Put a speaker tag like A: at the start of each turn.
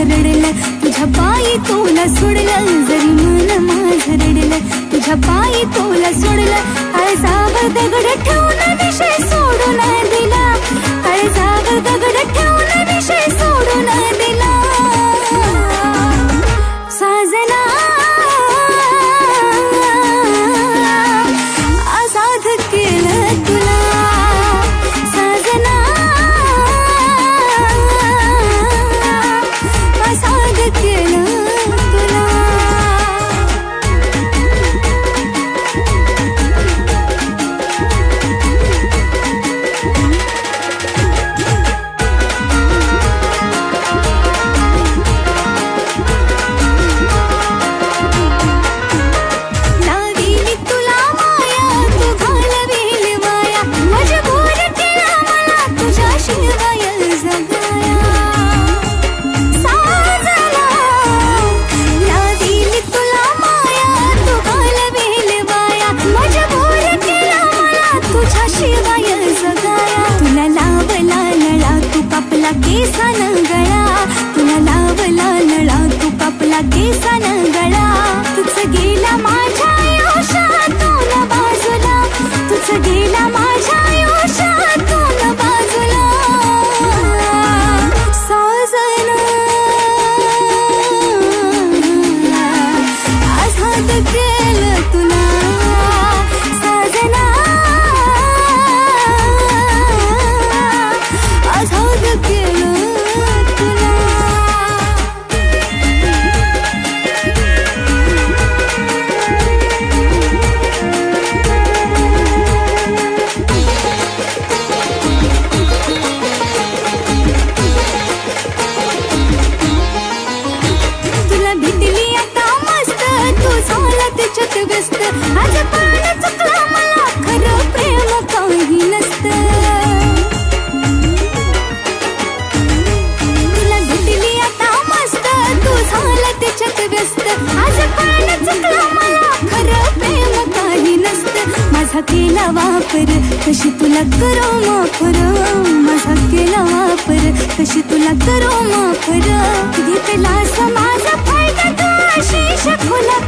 A: माझं रडलं, तुझ्या पायी तुला सोडलं. जरी मन माझं रडलं, तुझ्या पायी तुला सोडलं. काळजावर दगड ठेवून विषय सोडून दिला, काळजावर दगड ठेवून विषय सोडून दिला. साजना आजाद केलं तुला, साजना आजाद केलं तुला. लाविली तुला माया, तू घालवेल माया, मजबूर केला मला तुझ्या शिवाय जगाया. साजना लाविली तुला माया, तू घालवेल माया, मजबूर केला मला तुझ्या शिवाय जगाया. तुला लावला नळा, तू कापला केसान गळा, तुला लावला नळा, तू कापला केसान गळा. तुझं गेला माझ्या आयुष्यातून बाजूला, तुझं गेला माझ्या आयुष्यातून बाजूला. साजना आजाद केलं तुला, साजना आजाद केलं तुला. तुला भेटली आता मस्त, तू झाला त्याच्यात व्यस्त. आज पण चुकलं मला, खरं प्रेम काही नसतं. तुला भेटली आता मस्त, तू झाला त्याच्यात व्यस्त. आज पण चुकलं मला, खरं प्रेम काही नसतं. माझा केला वापर, कशी तुला करू माफर, माझा केला वापर, कशी तुला करू माफर. घेतला समाजा फायदा तू आशिष खुला